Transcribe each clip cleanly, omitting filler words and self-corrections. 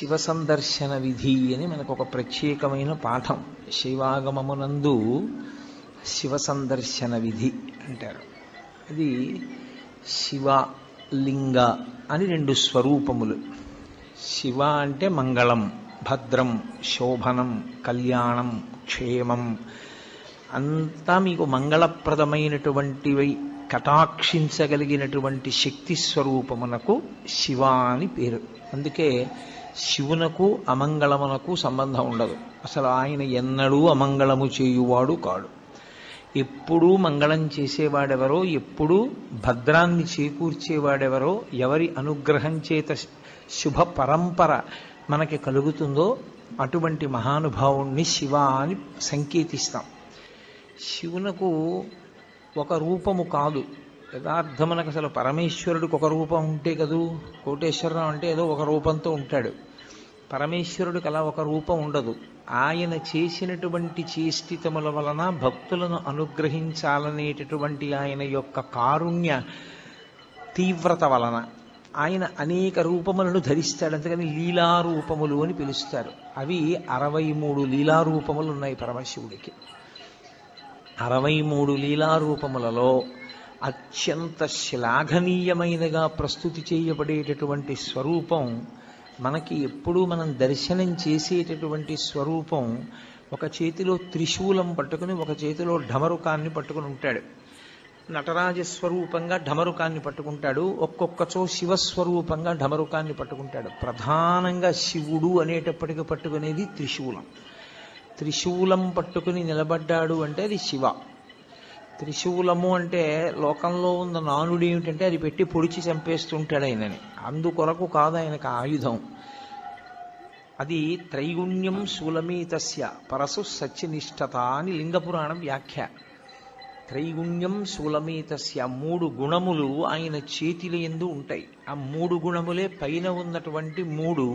శివ సందర్శన విధి అని మనకు ఒక ప్రత్యేకమైన పాఠం. శైవాగమమునందు శివ సందర్శన విధి అంటారు. అది శివ లింగ అని రెండు స్వరూపములు. శివ అంటే మంగళం, భద్రం, శోభనం, కళ్యాణం, క్షేమం అంతా మీకు మంగళప్రదమైనటువంటివి కటాక్షించగలిగినటువంటి శక్తి స్వరూపమునకు శివ అని పేరు. అందుకే శివునకు అమంగళమునకు సంబంధం ఉండదు. అసలు ఆయన ఎన్నడూ అమంగళము చేయువాడు కాడు. ఎప్పుడూ మంగళం చేసేవాడెవరో, ఎప్పుడూ భద్రాన్ని చేకూర్చేవాడెవరో, ఎవరి అనుగ్రహం చేత శుభ పరంపర మనకి కలుగుతుందో అటువంటి మహానుభావుణ్ణి శివ అని సంకేతిస్తాం. శివునకు ఒక రూపము కాదు. యథార్థమునకు అసలు పరమేశ్వరుడికి ఒక రూపం ఉంటే కదూ, కోటేశ్వరరావు అంటే ఏదో ఒక రూపంతో ఉంటాడు. పరమేశ్వరుడికి అలా ఒక రూపం ఉండదు. ఆయన చేసినటువంటి చేష్టితముల వలన భక్తులను అనుగ్రహించాలనేటటువంటి ఆయన యొక్క కారుణ్య తీవ్రత వలన ఆయన అనేక రూపములను ధరిస్తాడు. అంతేకాని లీలారూపములు అని పిలుస్తారు. అవి 63 లీలారూపములు ఉన్నాయి పరమశివుడికి. 63 లీలారూపములలో అత్యంత శ్లాఘనీయమైనగా ప్రస్తుతి చేయబడేటటువంటి స్వరూపం, మనకి ఎప్పుడూ మనం దర్శనం చేసేటటువంటి స్వరూపం, ఒక చేతిలో త్రిశూలం పట్టుకుని ఒక చేతిలో ఢమరుకాన్ని పట్టుకుని ఉంటాడు. నటరాజస్వరూపంగా ఢమరుకాన్ని పట్టుకుంటాడు, ఒక్కొక్కచో శివస్వరూపంగా ఢమరుకాన్ని పట్టుకుంటాడు. ప్రధానంగా శివుడు అనేటప్పటికీ పట్టుకునేది త్రిశూలం. త్రిశూలం పట్టుకుని నిలబడ్డాడు అంటే అది శివ. త్రిశూలము అంటే లోకంలో ఉన్న నానుడు ఏమిటంటే అది పెట్టి పొడిచి చంపేస్తుంటాడు ఆయనని. అందుకొరకు కాదు ఆయనకు ఆయుధం. అది త్రైగుణ్యం శూలమీతస్య పరసు సత్యనిష్టత అని లింగపురాణం వ్యాఖ్య. త్రైగుణ్యం శూలమీతస్య, 3 గుణములు ఆయన చేతిల యందు ఉంటాయి. ఆ 3 గుణములే పైన ఉన్నటువంటి 3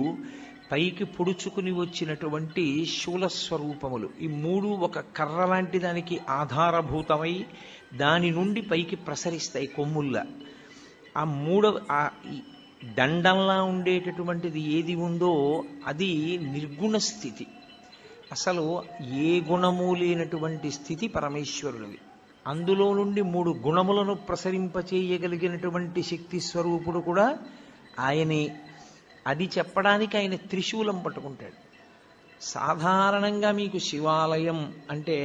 పైకి పొడుచుకుని వచ్చినటువంటి శూలస్వరూపములు. ఈ 3 ఒక కర్ర లాంటి దానికి ఆధారభూతమై దాని నుండి పైకి ప్రసరిస్తాయి కొమ్ముల్లా. ఆ 3 దండంలా ఉండేటటువంటిది ఏది ఉందో అది నిర్గుణ స్థితి. అసలు ఏ గుణము లేనటువంటి స్థితి పరమేశ్వరుడిది. అందులో నుండి 3 గుణములను ప్రసరింపచేయగలిగినటువంటి శక్తి స్వరూపుడు కూడా ఆయనే. అది చెప్పడానికి ఆయన త్రిశూలం పట్టుకుంటాడు. సాధారణంగా మీకు శివాలయం అంటే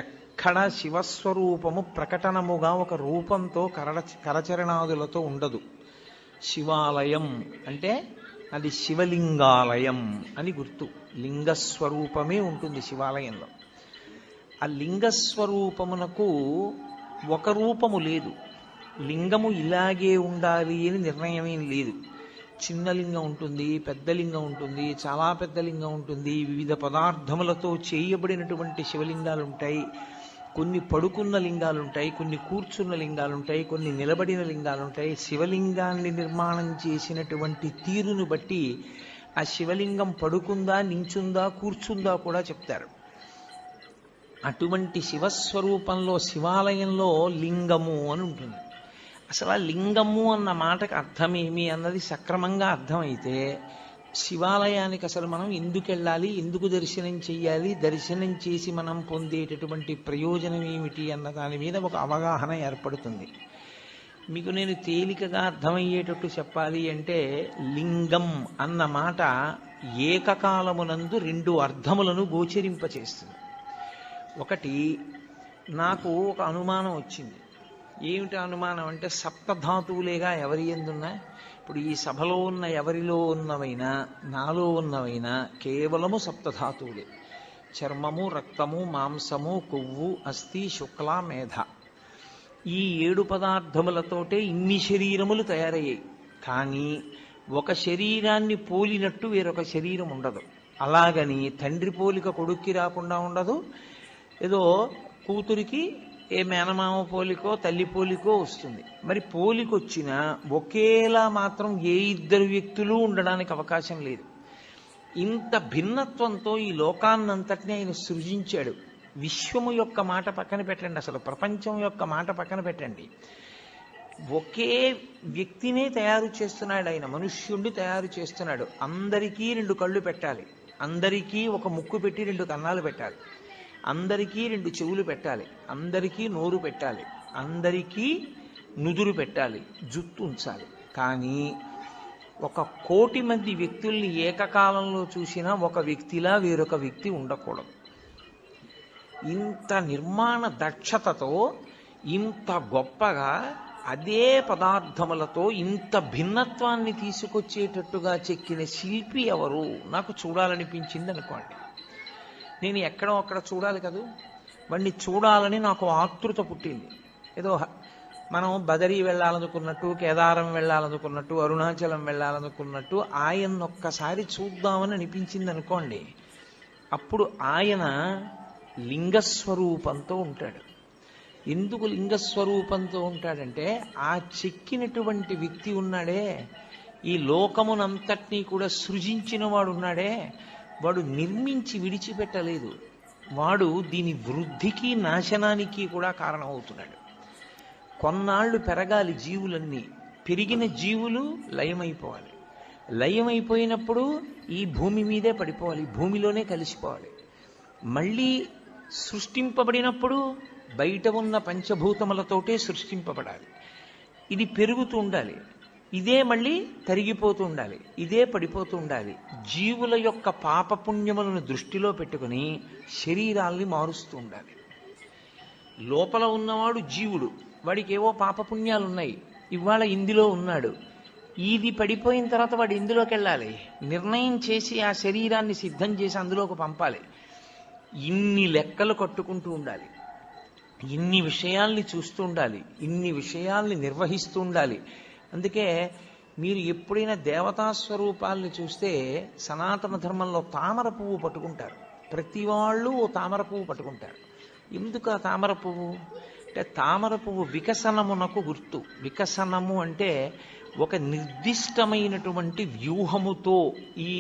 ఎక్కడ శివస్వరూపము ప్రకటనముగా ఒక రూపంతో కరచరణాదులతో ఉండదు. శివాలయం అంటే అది శివలింగాలయం అని గుర్తు. లింగస్వరూపమే ఉంటుంది శివాలయంలో. ఆ లింగస్వరూపమునకు ఒక రూపము లేదు. లింగము ఇలాగే ఉండాలి అని నిర్ణయమేం లేదు. చిన్న లింగం ఉంటుంది, పెద్ద లింగం ఉంటుంది, చాలా పెద్ద లింగం ఉంటుంది, వివిధ పదార్థములతో చేయబడినటువంటి శివలింగాలు ఉంటాయి. కొన్ని పడుకున్న లింగాలు ఉంటాయి, కొన్ని కూర్చున్న లింగాలు ఉంటాయి, కొన్ని నిలబడిన లింగాలు ఉంటాయి. శివలింగాన్ని నిర్మాణం చేసినటువంటి తీరును బట్టి ఆ శివలింగం పడుకుందా, నించుందా, కూర్చుందా కూడా చెప్తారు. అటువంటి శివస్వరూపంలో శివాలయంలో లింగము అని ఉంటుంది. అసలు ఆ లింగము అన్న మాటకు అర్థమేమి అన్నది సక్రమంగా అర్థమైతే శివాలయానికి అసలు మనం ఎందుకు వెళ్ళాలి, ఎందుకు దర్శనం చెయ్యాలి, దర్శనం చేసి మనం పొందేటటువంటి ప్రయోజనం ఏమిటి అన్న దాని మీద ఒక అవగాహన ఏర్పడుతుంది. మీకు నేను తేలికగా అర్థమయ్యేటట్టు చెప్పాలి అంటే, లింగం అన్న మాట ఏకకాలమునందు 2 అర్థములను గోచరింపచేస్తుంది. ఒకటి, నాకు ఒక అనుమానం వచ్చింది. ఏమిటి అనుమానం అంటే, సప్తధాతువులేగా ఎవరి ఎందున్నా. ఇప్పుడు ఈ సభలో ఉన్న ఎవరిలో ఉన్నవైనా, నాలో ఉన్నవైనా కేవలము సప్తధాతువులే. చర్మము, రక్తము, మాంసము, కొవ్వు, అస్థి, శుక్ల, మేధ. ఈ 7 పదార్థములతోటే ఇన్ని శరీరములు తయారయ్యాయి. కానీ ఒక శరీరాన్ని పోలినట్టు వేరొక శరీరం ఉండదు. అలాగని తండ్రి పోలిక కొడుక్కి రాకుండా ఉండదు. ఏదో కూతురికి ఏ మేనమామ పోలికో తల్లి పోలికో వస్తుంది. మరి పోలికొచ్చినా ఒకేలా మాత్రం ఏ 2 వ్యక్తులు ఉండడానికి అవకాశం లేదు. ఇంత భిన్నత్వంతో ఈ లోకాన్నంతటినీ ఆయన సృజించాడు. విశ్వము యొక్క మాట పక్కన పెట్టండి, అసలు ప్రపంచం యొక్క మాట పక్కన పెట్టండి. ఒకే వ్యక్తినే తయారు చేస్తున్నాడు ఆయన, మనుష్యుణ్ణి తయారు చేస్తున్నాడు. అందరికీ 2 కళ్ళు పెట్టాలి, అందరికీ ఒక ముక్కు పెట్టి 2 కన్నాలు పెట్టాలి, అందరికీ 2 చెవులు పెట్టాలి, అందరికీ నోరు పెట్టాలి, అందరికీ నుదురు పెట్టాలి, జుట్టు ఉంచాలి. కానీ 1,00,00,000 మంది వ్యక్తుల్ని ఏకకాలంలో చూసినా ఒక వ్యక్తిలా వేరొక వ్యక్తి ఉండకూడదు. ఇంత నిర్మాణ దక్షతతో, ఇంత గొప్పగా అదే పదార్థములతో ఇంత భిన్నత్వాన్ని తీసుకొచ్చేటట్టుగా చెక్కిన శిల్పి ఎవరు నాకు చూడాలనిపించింది అనుకోండి. నేను ఎక్కడో అక్కడ చూడాలి కదూ, వాడిని చూడాలని నాకు ఆతృత పుట్టింది. ఏదో మనం బదరీ వెళ్ళాలనుకున్నట్టు, కేదారం వెళ్ళాలనుకున్నట్టు, అరుణాచలం వెళ్ళాలనుకున్నట్టు ఆయన్ని ఒక్కసారి చూద్దామని అనిపించింది అనుకోండి. అప్పుడు ఆయన లింగస్వరూపంతో ఉంటాడు. ఎందుకు లింగస్వరూపంతో ఉంటాడంటే, ఆ చెక్కినటువంటి వ్యక్తి ఉన్నాడే, ఈ లోకమునంతటినీ కూడా సృజించిన వాడు ఉన్నాడే, వాడు నిర్మించి విడిచిపెట్టలేదు. వాడు దీని వృద్ధికి నాశనానికి కూడా కారణమవుతున్నాడు. కొన్నాళ్ళు పెరగాలి జీవులన్నీ, పెరిగిన జీవులు లయమైపోవాలి, లయమైపోయినప్పుడు ఈ భూమి మీదే పడిపోవాలి, భూమిలోనే కలిసిపోవాలి. మళ్ళీ సృష్టింపబడినప్పుడు బయట ఉన్న పంచభూతములతోటే సృష్టింపబడాలి. ఇది పెరుగుతూ ఉండాలి, ఇదే మళ్ళీ తరిగిపోతూ ఉండాలి, ఇదే పడిపోతూ ఉండాలి. జీవుల యొక్క పాపపుణ్యములను దృష్టిలో పెట్టుకుని శరీరాల్ని మారుస్తూ ఉండాలి. లోపల ఉన్నవాడు జీవుడు, వాడికి ఏవో పాపపుణ్యాలు ఉన్నాయి, ఇవాళ ఇందులో ఉన్నాడు. ఇది పడిపోయిన తర్వాత వాడు ఇందులోకి వెళ్ళాలి, నిర్ణయం చేసి ఆ శరీరాన్ని సిద్ధం చేసి అందులోకి పంపాలి. ఇన్ని లెక్కలు కట్టుకుంటూ ఉండాలి, ఇన్ని విషయాల్ని చూస్తూ ఉండాలి, ఇన్ని విషయాల్ని నిర్వహిస్తూ ఉండాలి. అందుకే మీరు ఎప్పుడైనా దేవతా స్వరూపాల్ని చూస్తే సనాతన ధర్మంలో తామర పువ్వు పట్టుకుంటారు. ప్రతి వాళ్ళు ఓ తామర పువ్వు పట్టుకుంటారు. ఎందుకు ఆ తామర పువ్వు అంటే, తామర పువ్వు వికసనమునకు గుర్తు. వికసనము అంటే ఒక నిర్దిష్టమైనటువంటి వ్యూహముతో ఈ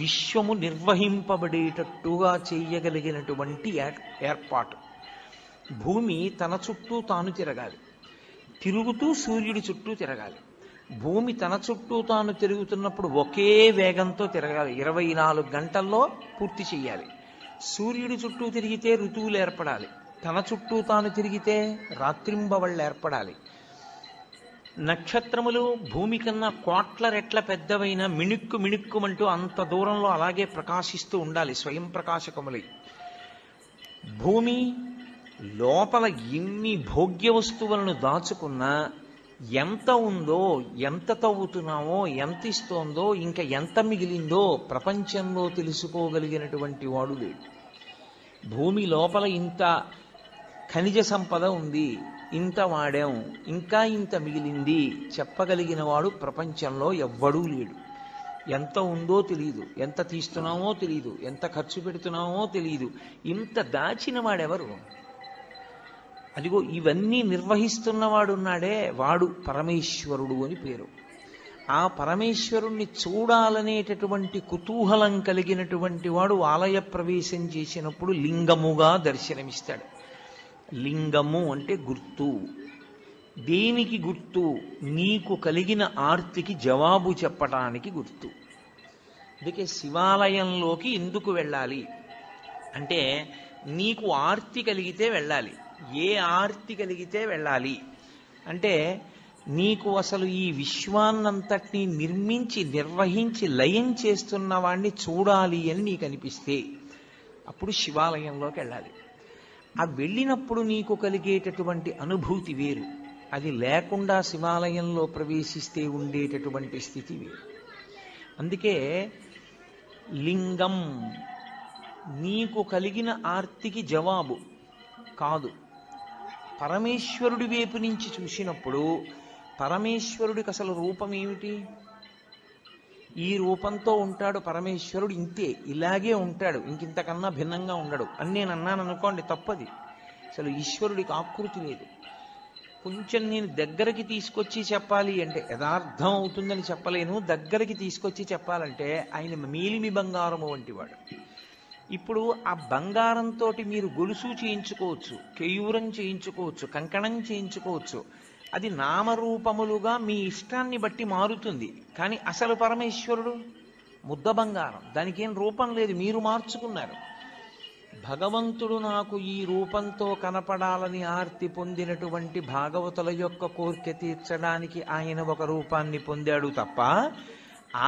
విశ్వము నిర్వహింపబడేటట్టుగా చేయగలిగినటువంటి ఏర్పాటు. భూమి తన చుట్టూ తాను తిరగాలి, తిరుగుతూ సూర్యుడి చుట్టూ తిరగాలి. భూమి తన చుట్టూ తాను తిరుగుతున్నప్పుడు ఒకే వేగంతో తిరగాలి, 24 గంటల్లో పూర్తి చెయ్యాలి. సూర్యుడి చుట్టూ తిరిగితే ఋతువులు ఏర్పడాలి, తన చుట్టూ తాను తిరిగితే రాత్రింబవళ్ళు ఏర్పడాలి. నక్షత్రములు భూమి కన్నా 1,00,00,000 రెట్ల పెద్దవైన మిణుక్కు మిణుక్కుమంటూ అంత దూరంలో అలాగే ప్రకాశిస్తూ ఉండాలి, స్వయం ప్రకాశకములై. భూమి లోపల ఎన్ని భోగ్య వస్తువులను దాచుకున్నా ఎంత ఉందో, ఎంత తవ్వుతున్నామో, ఎంత ఇస్తోందో, ఇంకా ఎంత మిగిలిందో ప్రపంచంలో తెలుసుకోగలిగినటువంటి వాడు లేడు. భూమి లోపల ఇంత ఖనిజ సంపద ఉంది, ఇంత వాడాం, ఇంకా ఇంత మిగిలింది చెప్పగలిగిన వాడు ప్రపంచంలో ఎవ్వడూ లేడు. ఎంత ఉందో తెలియదు, ఎంత తీస్తున్నామో తెలియదు, ఎంత ఖర్చు పెడుతున్నామో తెలియదు. ఇంత దాచిన వాడెవరు? అదిగో ఇవన్నీ నిర్వహిస్తున్నవాడున్నాడే, వాడు పరమేశ్వరుడు అని పేరు. ఆ పరమేశ్వరుణ్ణి చూడాలనేటటువంటి కుతూహలం కలిగినటువంటి వాడు ఆలయ ప్రవేశం చేసినప్పుడు లింగముగా దర్శనమిస్తాడు. లింగము అంటే గుర్తు. దేనికి గుర్తు? నీకు కలిగిన ఆర్తికి జవాబు చెప్పటానికి గుర్తు. అందుకే శివాలయంలోకి ఎందుకు వెళ్ళాలి అంటే, నీకు ఆర్తి కలిగితే వెళ్ళాలి. ఏ ఆర్తి కలిగితే వెళ్ళాలి అంటే, నీకు అసలు ఈ విశ్వాన్నంతటినీ నిర్మించి నిర్వహించి లయం చేస్తున్న వాణ్ణి చూడాలి అని నీకు అనిపిస్తే అప్పుడు శివాలయంలోకి వెళ్ళాలి. ఆ వెళ్ళినప్పుడు నీకు కలిగేటటువంటి అనుభూతి వేరు, అది లేకుండా శివాలయంలో ప్రవేశిస్తే ఉండేటటువంటి స్థితి వేరు. అందుకే లింగం నీకు కలిగిన ఆర్తికి జవాబు కాదు. పరమేశ్వరుడి వైపు నుంచి చూసినప్పుడు పరమేశ్వరుడికి అసలు రూపం ఏమిటి? ఈ రూపంతో ఉంటాడు పరమేశ్వరుడు, ఇంతే, ఇలాగే ఉంటాడు, ఇంకింతకన్నా భిన్నంగా ఉండడు అని నేను అన్నాను అనుకోండి, తప్పది. అసలు ఈశ్వరుడికి ఆకృతి లేదు. కొంచెం నేను దగ్గరికి తీసుకొచ్చి చెప్పాలి అంటే యథార్థం అవుతుందని చెప్పలేను. దగ్గరికి తీసుకొచ్చి చెప్పాలంటే ఆయన మేలిమి బంగారము వంటివాడు. ఇప్పుడు ఆ బంగారంతో మీరు గొలుసు చేయించుకోవచ్చు, కేయూరం చేయించుకోవచ్చు, కంకణం చేయించుకోవచ్చు. అది నామరూపములుగా మీ ఇష్టాన్ని బట్టి మారుతుంది. కానీ అసలు పరమేశ్వరుడు ముద్ద బంగారం, దానికి ఏం రూపం లేదు, మీరు మార్చుకున్నారు. భగవంతుడు నాకు ఈ రూపంతో కనపడాలని ఆర్తి పొందినటువంటి భాగవతుల యొక్క కోరిక తీర్చడానికి ఆయన ఒక రూపాన్ని పొందాడు తప్ప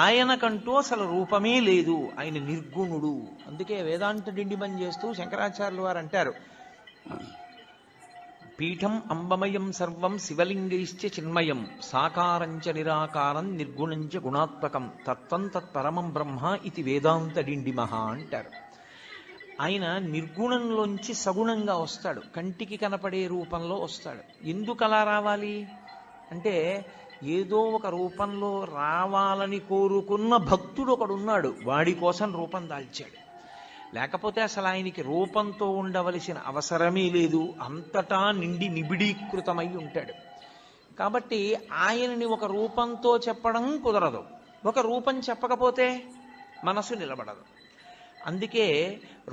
ఆయనకంటూ అసలు రూపమే లేదు. ఆయన నిర్గుణుడు. అందుకే వేదాంత డిండిమం చేస్తూ శంకరాచార్యులు వారు అంటారు, పీఠం అంబమయం సర్వం శివలింగైశ్చ చిన్మయం సాకారంచ నిరాకారం నిర్గుణంచ గుణాత్మకం తత్వం తత్పరమం బ్రహ్మ ఇది వేదాంత డిండిమహ అంటారు. ఆయన నిర్గుణంలోంచి సగుణంగా వస్తాడు, కంటికి కనపడే రూపంలో వస్తాడు. ఎందుకు అలా రావాలి అంటే ఏదో ఒక రూపంలో రావాలని కోరుకున్న భక్తుడు ఒకడున్నాడు, వాడి కోసం రూపం దాల్చాడు. లేకపోతే అసలు ఆయనకి రూపంతో ఉండవలసిన అవసరమే లేదు, అంతటా నిండి నిబిడీకృతమై ఉంటాడు. కాబట్టి ఆయనని ఒక రూపంతో చెప్పడం కుదరదు. ఒక రూపం చెప్పకపోతే మనసు నిలబడదు. అందుకే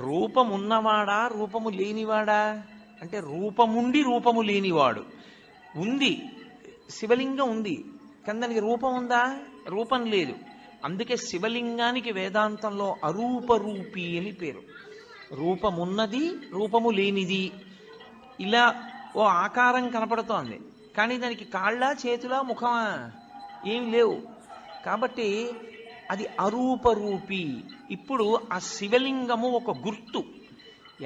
రూపమున్నవాడా రూపము లేనివాడా అంటే రూపముండి రూపము లేనివాడు. ఉంది, శివలింగం ఉంది, కానీ దానికి రూపం ఉందా? రూపం లేదు. అందుకే శివలింగానికి వేదాంతంలో అరూపరూపి అని పేరు. రూపమున్నది, రూపము లేనిది. ఇలా ఓ ఆకారం కనపడుతోంది, కానీ దానికి కాళ్ళ, చేతుల, ముఖమా? ఏమి లేవు. కాబట్టి అది అరూపరూపి. ఇప్పుడు ఆ శివలింగము ఒక గుర్తు.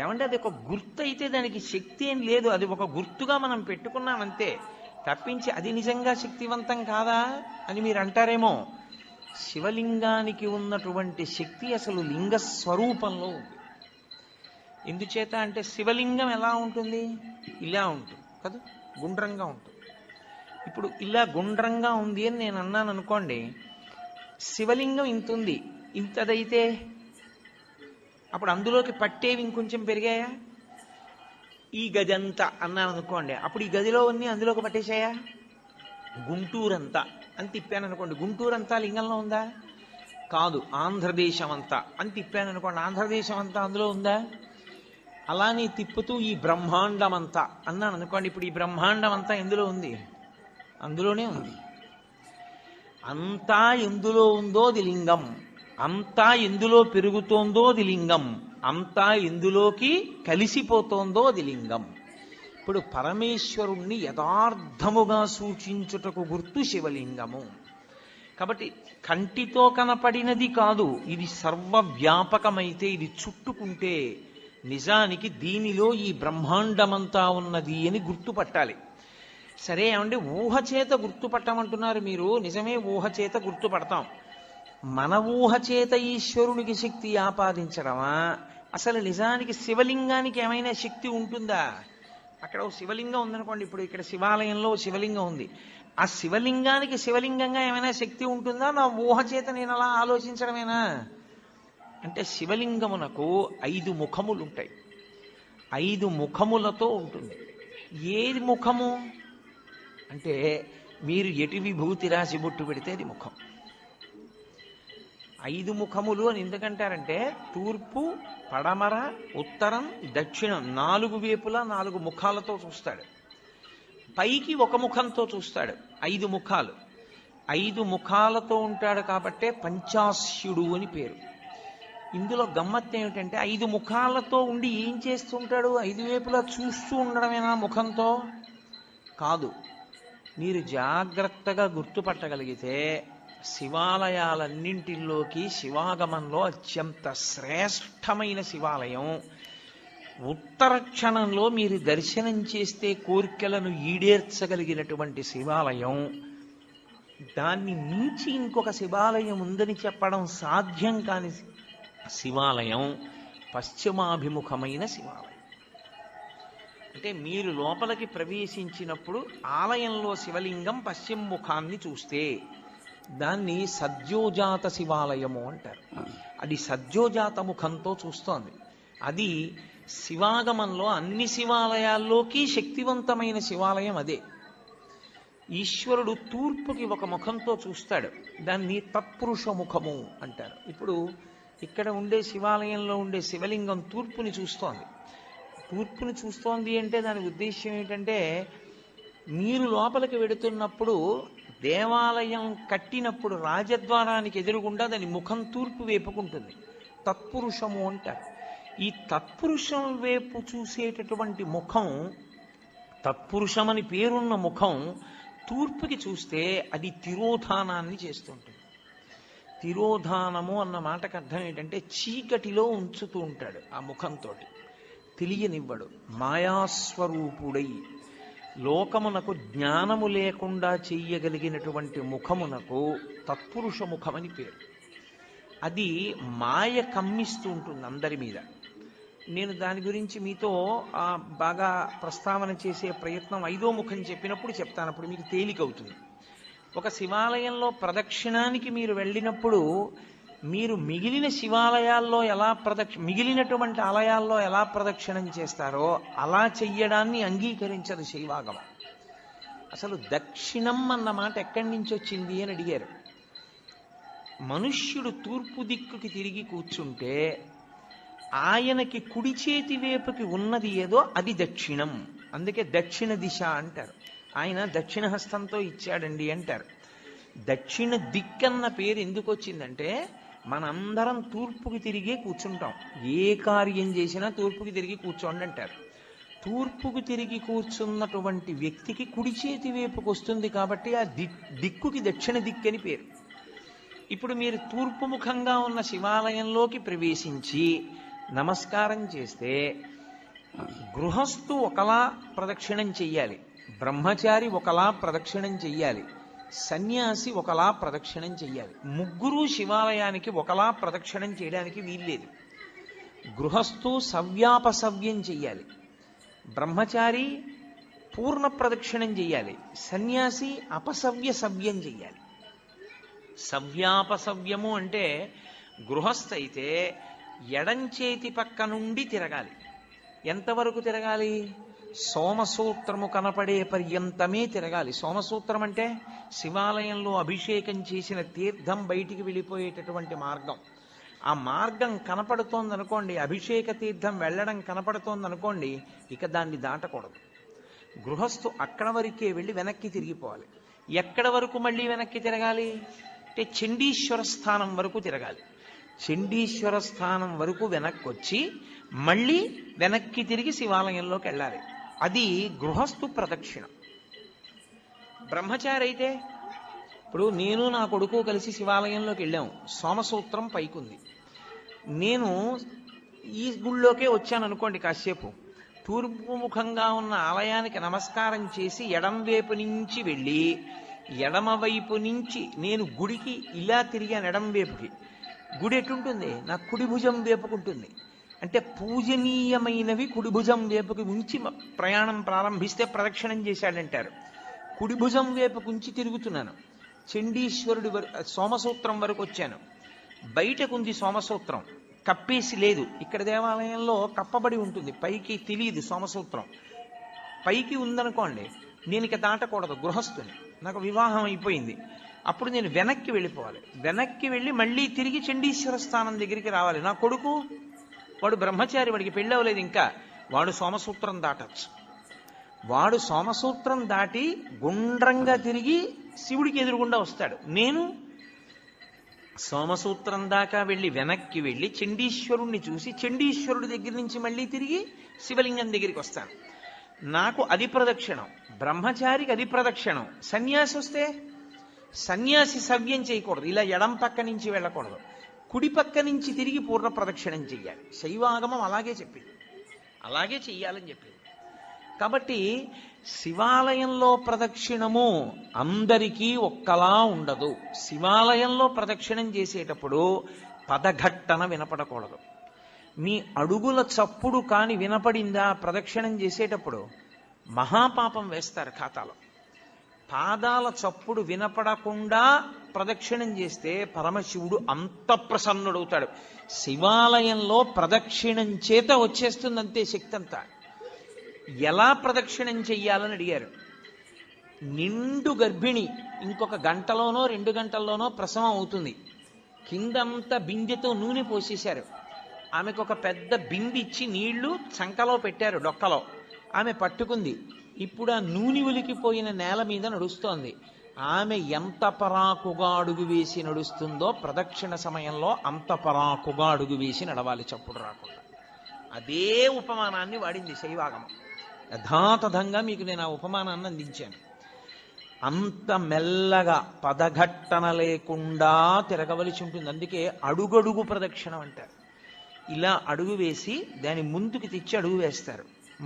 ఏమంటే అది ఒక గుర్తు అయితే దానికి శక్తి ఏం లేదు, అది ఒక గుర్తుగా మనం పెట్టుకున్నామంతే తప్పించి అది నిజంగా శక్తివంతం కాదా అని మీరు అంటారేమో. శివలింగానికి ఉన్నటువంటి శక్తి అసలు లింగ స్వరూపంలో ఉంది. ఎందుచేత అంటే శివలింగం ఎలా ఉంటుంది? ఇలా ఉంటుంది కదా, గుండ్రంగా ఉంటుంది. ఇప్పుడు ఇలా గుండ్రంగా ఉంది అని నేను అన్నాను అనుకోండి, శివలింగం ఇంత ఉంది, ఇంతదైతే అప్పుడు అందులోకి పట్టేవి ఇంకొంచెం పెరిగాయా? ఈ గది అంతా అన్నాను అనుకోండి, అప్పుడు ఈ గదిలో అన్నీ అందులోకి పట్టేశాయా? గుంటూరంతా అని తిప్పాను అనుకోండి, గుంటూరంతా లింగంలో ఉందా? కాదు. ఆంధ్రదేశం అంతా అని తిప్పాను అనుకోండి, ఆంధ్రదేశం అంతా అందులో ఉందా? అలానే తిప్పుతూ ఈ బ్రహ్మాండం అంతా అన్నాను అనుకోండి, ఇప్పుడు ఈ బ్రహ్మాండం అంతా ఎందులో ఉంది? అందులోనే ఉంది. అంతా ఎందులో ఉందో అది లింగం, అంతా ఎందులో పెరుగుతోందో అది లింగం, అంతా ఎందులోకి కలిసిపోతోందో అది లింగం. ఇప్పుడు పరమేశ్వరుణ్ణి యథార్థముగా సూచించుటకు గుర్తు శివలింగము. కాబట్టి కంటితో కనపడినది కాదు, ఇది సర్వవ్యాపకమైతే, ఇది చుట్టుకుంటే నిజానికి దీనిలో ఈ బ్రహ్మాండమంతా ఉన్నది అని గుర్తుపట్టాలి. సరే ఏమంటే ఊహ చేత గుర్తుపట్టమంటున్నారు మీరు, నిజమే ఊహ చేత గుర్తుపడతాం. మన ఊహ చేత ఈశ్వరునికి శక్తి ఆపాదించడమా? అసలు నిజానికి శివలింగానికి ఏమైనా శక్తి ఉంటుందా? అక్కడ ఓ శివలింగం ఉందనుకోండి, ఇప్పుడు ఇక్కడ శివాలయంలో శివలింగం ఉంది, ఆ శివలింగానికి శివలింగంగా ఏమైనా శక్తి ఉంటుందా? నా ఊహ చేత నేను అలా ఆలోచించడమేనా? అంటే శివలింగమునకు 5 ముఖములు ఉంటాయి, 5 ముఖములతో ఉంటుంది. ఏది ముఖము అంటే మీరు ఎటు విభూతి రాసి బొట్టు పెడితే అది ముఖం. 5 ముఖములు అని ఎందుకంటారంటే తూర్పు, పడమర, ఉత్తరం, దక్షిణం 4 వైపులా 4 ముఖాలతో చూస్తాడు. పైకి ఒక ముఖంతో చూస్తాడు. 5 ముఖాలు, 5 ముఖాలతో ఉంటాడు కాబట్టే పంచాస్యుడు అని పేరు. ఇందులో గమ్మత్తు ఏమిటంటే 5 ముఖాలతో ఉండి ఏం చేస్తుంటాడు? 5 వైపులా చూస్తూ ఉండడమేనా ముఖంతో? కాదు. మీరు జాగ్రత్తగా గుర్తుపట్టగలిగితే శివాలయాలన్నింటిలోకి శివాగమంలో అత్యంత శ్రేష్టమైన శివాలయం, ఉత్తర క్షణంలో మీరు దర్శనం చేస్తే కోరికలను ఈడేర్చగలిగినటువంటి శివాలయం, దాన్ని మించి ఇంకొక శివాలయం ఉందని చెప్పడం సాధ్యం కాని శివాలయం పశ్చిమాభిముఖమైన శివాలయం. అంటే మీరు లోపలికి ప్రవేశించినప్పుడు ఆలయంలో శివలింగం పశ్చిమ ముఖాన్ని చూస్తే దాన్ని సద్యోజాత శివాలయము అంటారు. అది సద్యోజాత ముఖంతో చూస్తోంది. అది శివాగమంలో అన్ని శివాలయాల్లోకి శక్తివంతమైన శివాలయం అదే. ఈశ్వరుడు తూర్పుకి ఒక ముఖంతో చూస్తాడు, దాన్ని తత్పురుష ముఖము అంటారు. ఇప్పుడు ఇక్కడ ఉండే శివాలయంలో ఉండే శివలింగం తూర్పుని చూస్తోంది. తూర్పుని చూస్తోంది అంటే దాని ఉద్దేశ్యం ఏంటంటే మీరు లోపలికి వెడుతున్నప్పుడు దేవాలయం కట్టినప్పుడు రాజద్వారానికి ఎదురుగుండా దాని ముఖం తూర్పు వైపుకుంటుంది. తత్పురుషము అంటారు. ఈ తత్పురుషం వైపు చూసేటటువంటి ముఖం, తత్పురుషమని పేరున్న ముఖం తూర్పుకి చూస్తే అది తిరోధానాన్ని చేస్తుంటుంది. తిరోధానము అన్న మాటకు అర్థం ఏంటంటే చీకటిలో ఉంచుతూ ఉంటాడు. ఆ ముఖంతో తెలియనివ్వడు. మాయాస్వరూపుడై లోకమునకు జ్ఞానము లేకుండా చెయ్యగలిగినటువంటి ముఖమునకు తత్పురుష ముఖమని పేరు. అది మాయ కమ్మిస్తూ ఉంటుంది అందరి మీద. నేను దాని గురించి మీతో బాగా ప్రస్తావన చేసే ప్రయత్నం 5వ ముఖం చెప్పినప్పుడు చెప్తాను. అప్పుడు మీకు తేలికవుతుంది. ఒక శివాలయంలో ప్రదక్షిణానికి మీరు వెళ్ళినప్పుడు మీరు మిగిలిన శివాలయాల్లో మిగిలినటువంటి ఆలయాల్లో ఎలా ప్రదక్షిణం చేస్తారో అలా చెయ్యడాన్ని అంగీకరించదు శైవాగమం. అసలు దక్షిణం అన్న మాట ఎక్కడి నుంచి వచ్చింది అని అడిగారు. మనుష్యుడు తూర్పు దిక్కుకి తిరిగి కూర్చుంటే ఆయనకి కుడి చేతి వైపుకి ఉన్నది ఏదో అది దక్షిణం. అందుకే దక్షిణ దిశ అంటారు. ఆయన దక్షిణ హస్తంతో ఇచ్చాడండి అంటారు. దక్షిణ దిక్కన్న పేరు ఎందుకు వచ్చిందంటే మనందరం తూర్పుకి తిరిగే కూర్చుంటాం. ఏ కార్యం చేసినా తూర్పుకి తిరిగి కూర్చోండి అంటారు. తూర్పుకు తిరిగి కూర్చున్నటువంటి వ్యక్తికి కుడి చేతి వైపుకి వస్తుంది కాబట్టి ఆ దిక్కుకి దక్షిణ దిక్కని పేరు. ఇప్పుడు మీరు తూర్పు ముఖంగా ఉన్న శివాలయంలోకి ప్రవేశించి నమస్కారం చేస్తే గృహస్థు ఒకలా ప్రదక్షిణం చెయ్యాలి, బ్రహ్మచారి ఒకలా ప్రదక్షిణం చెయ్యాలి, సన్యాసి ఒకలా ప్రదక్షిణం చెయ్యాలి. ముగ్గురు శివాలయానికి ఒకలా ప్రదక్షిణం చేయడానికి వీల్లేదు. గృహస్థు సవ్యాపసవ్యం చెయ్యాలి, బ్రహ్మచారి పూర్ణ ప్రదక్షిణం చెయ్యాలి, సన్యాసి అపసవ్య సవ్యం చెయ్యాలి. సవ్యాపసవ్యము అంటే గృహస్థ అయితే ఎడంచేతి పక్క నుండి తిరగాలి. ఎంతవరకు తిరగాలి? సోమసూత్రము కనపడే పర్యంతమే తిరగాలి. సోమసూత్రం అంటే శివాలయంలో అభిషేకం చేసిన తీర్థం బయటికి వెళ్ళిపోయేటటువంటి మార్గం. ఆ మార్గం కనపడుతోందనుకోండి, అభిషేక తీర్థం వెళ్ళడం కనపడుతోందనుకోండి, ఇక దాన్ని దాటకూడదు. గృహస్థు అక్కడ వరకే వెళ్ళి వెనక్కి తిరిగిపోవాలి. ఎక్కడ వరకు మళ్ళీ వెనక్కి తిరగాలి అంటే చండీశ్వర స్థానం వరకు తిరగాలి. చండీశ్వర స్థానం వరకు వెనక్కి వచ్చి మళ్ళీ వెనక్కి తిరిగి శివాలయంలోకి వెళ్ళాలి. అది గృహస్థు ప్రదక్షిణ. బ్రహ్మచారి అయితే ఇప్పుడు నేను నా కొడుకు కలిసి శివాలయంలోకి వెళ్ళాము. సోమసూత్రం పైకుంది. నేను ఈ గుళ్ళోకే వచ్చాను అనుకోండి, కాసేపు తూర్పు ముఖంగా ఉన్న ఆలయానికి నమస్కారం చేసి ఎడం వైపు నుంచి వెళ్ళి ఎడమవైపు నుంచి నేను గుడికి ఇలా తిరిగాను. ఎడం వైపుకి గుడి ఎటుంటుంది? నా కుడి భుజం వైపుకుంటుంది. అంటే పూజనీయమైనవి కుడి భుజం వైపుకి ఉంచి ప్రయాణం ప్రారంభిస్తే ప్రదక్షిణం చేశాడంటారు. కుడి భుజం వైపుకు ఉంచి తిరుగుతున్నాను. చండీశ్వరుడి సోమసూత్రం వరకు వచ్చాను. బయటకుంది సోమసూత్రం, కప్పేసి లేదు. ఇక్కడ దేవాలయంలో కప్పబడి ఉంటుంది, పైకి తెలియదు సోమసూత్రం. పైకి ఉందనుకోండి, నేను ఇక దాటకూడదు గృహస్థుని, నాకు వివాహం అయిపోయింది. అప్పుడు నేను వెనక్కి వెళ్ళిపోవాలి. వెనక్కి వెళ్ళి మళ్ళీ తిరిగి చండీశ్వర స్థానం దగ్గరికి రావాలి. నా కొడుకు వాడు బ్రహ్మచారి, వాడికి పెళ్ళి అవ్వలేదు ఇంకా, వాడు సోమసూత్రం దాటచ్చు. వాడు సోమసూత్రం దాటి గుండ్రంగా తిరిగి శివుడికి ఎదురుగుండా వస్తాడు. నేను సోమసూత్రం దాకా వెళ్ళి వెనక్కి వెళ్ళి చండీశ్వరుణ్ణి చూసి చండీశ్వరుడి దగ్గర నుంచి మళ్ళీ తిరిగి శివలింగం దగ్గరికి వస్తాను. నాకు అది ప్రదక్షిణం. బ్రహ్మచారికి అది ప్రదక్షిణం. సన్యాసి వస్తే సన్యాసి సవ్యం చేయకూడదు, ఇలా ఎడం పక్క నుంచి వెళ్ళకూడదు, కుడి పక్క నుంచి తిరిగి పూర్ణ ప్రదక్షిణం చెయ్యాలి. శైవాగమం అలాగే చెప్పింది, అలాగే చెయ్యాలని చెప్పింది. కాబట్టి శివాలయంలో ప్రదక్షిణము అందరికీ ఒక్కలా ఉండదు. శివాలయంలో ప్రదక్షిణం చేసేటప్పుడు పదఘట్టన వినపడకూడదు. మీ అడుగుల చప్పుడు కాని వినపడిందా ప్రదక్షిణం చేసేటప్పుడు మహాపాపం వేస్తారు ఖాతాలో. పాదాల చప్పుడు వినపడకుండా ప్రదక్షిణం చేస్తే పరమశివుడు అంత ప్రసన్నుడవుతాడు. శివాలయంలో ప్రదక్షిణం చేత వచ్చేస్తుందంతే శక్తి అంతా. ఎలా ప్రదక్షిణం చెయ్యాలని అడిగారు. నిండు గర్భిణి ఇంకొక గంటలోనో 2 గంటల్లోనో ప్రసవం అవుతుంది. కిందంతా బిందెతో నూనె పోసేశారు. ఆమెకు ఒక పెద్ద బింది ఇచ్చి నీళ్లు చంకలో పెట్టారు, డొక్కలో. ఆమె పట్టుకుంది. ఇప్పుడు ఆ నూనె ఒలికిపోయిన నేల మీద నడుస్తోంది. ఆమె ఎంత పరాకుగా అడుగు వేసి నడుస్తుందో ప్రదక్షిణ సమయంలో అంత పరాకుగా అడుగు వేసి నడవాలి, చప్పుడు రాకుండా. అదే ఉపమానాన్ని వాడింది శైవాగమం. యథాతథంగా మీకు నేను ఆ ఉపమానాన్ని అందించాను. అంత మెల్లగా పదఘట్టన లేకుండా తిరగవలసి ఉంటుంది. అందుకే అడుగడుగు ప్రదక్షిణం అంటారు. ఇలా అడుగు వేసి దాని ముందుకు తెచ్చి అడుగు వేస్తారు,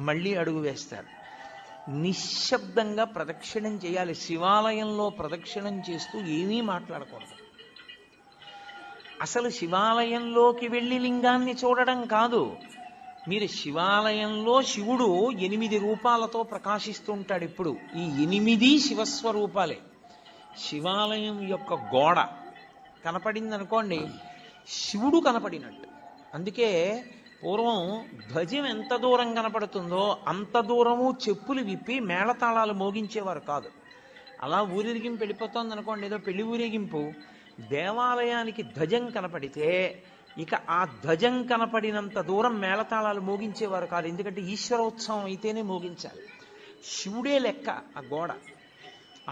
మళ్ళీ అడుగు వేస్తారు. నిశ్శబ్దంగా ప్రదక్షిణం చేయాలి. శివాలయంలో ప్రదక్షిణం చేస్తూ ఏమీ మాట్లాడకూడదు. అసలు శివాలయంలోకి వెళ్ళి లింగాన్ని చూడడం కాదు. మీరు శివాలయంలో శివుడు 8 రూపాలతో ప్రకాశిస్తూ ఉంటాడు. ఇప్పుడు ఈ 8 శివస్వరూపాలే. శివాలయం యొక్క గోడ కనపడింది అనుకోండి, శివుడు కనపడినట్టు. అందుకే పూర్వం ధ్వజం ఎంత దూరం కనపడుతుందో అంత దూరము చెప్పులు విప్పి మేళతాళాలు మోగించేవారు కాదు. అలా ఊరేగింపు వెళ్ళిపోతుంది అనుకోండి, ఏదో పెళ్లి ఊరేగింపు, దేవాలయానికి ధ్వజం కనపడితే ఇక ఆ ధ్వజం కనపడినంత దూరం మేళతాళాలు మోగించేవారు కాదు. ఎందుకంటే ఈశ్వరోత్సవం అయితేనే మోగించాలి. శివుడే లెక్క ఆ గోడ.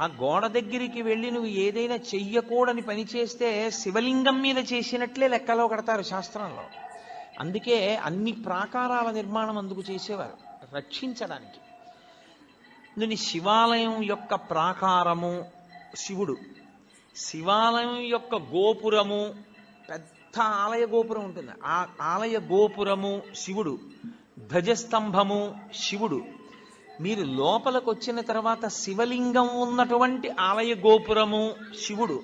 ఆ గోడ దగ్గరికి వెళ్ళి నువ్వు ఏదైనా చెయ్యకూడని పని చేస్తే శివలింగం మీద చేసినట్లే లెక్కలో కడతారు శాస్త్రంలో. అందుకే అన్ని ప్రాకారాల నిర్మాణం అందుకు చేసేవారు, రక్షించడానికి. దీని శివాలయం యొక్క ప్రాకారము శివుడు, శివాలయం యొక్క గోపురము, పెద్ద ఆలయ గోపురం ఉంటుంది, ఆ ఆలయ గోపురము శివుడు, ధ్వజస్తంభము శివుడు. మీరు లోపలికి వచ్చిన తర్వాత శివలింగం ఉన్నటువంటి ఆలయ గోపురము శివుడు,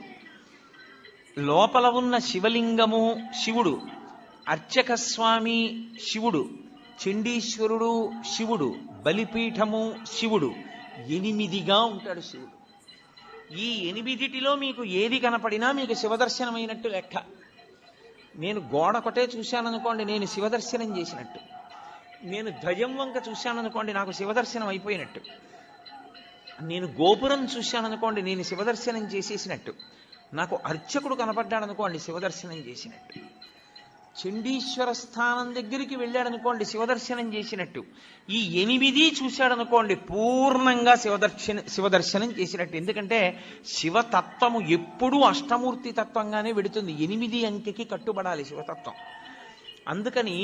లోపల ఉన్న శివలింగము శివుడు, అర్చక స్వామి శివుడు, చండీశ్వరుడు శివుడు, బలిపీఠము శివుడు. 8గా ఉంటాడు శివుడు. ఈ 8 మీకు ఏది కనపడినా మీకు శివదర్శనమైనట్టు లెక్క. నేను గోడ ఒకటే చూశాననుకోండి, నేను శివదర్శనం చేసినట్టు. నేను ధ్వజం వంక చూశాననుకోండి, నాకు శివదర్శనం అయిపోయినట్టు. నేను గోపురం చూశాననుకోండి, నేను శివదర్శనం చేసేసినట్టు. నాకు అర్చకుడు కనపడ్డాడనుకోండి, శివదర్శనం చేసినట్టు. చండీశ్వర స్థానం దగ్గరికి వెళ్ళాడనుకోండి, శివదర్శనం చేసినట్టు. ఈ 8 చూశాడనుకోండి, పూర్ణంగా శివదర్శనం చేసినట్టు. ఎందుకంటే శివతత్వము ఎప్పుడూ అష్టమూర్తి తత్వంగానే వెడుతుంది. 8 అంకెకి కట్టుబడాలి శివతత్వం. అందుకని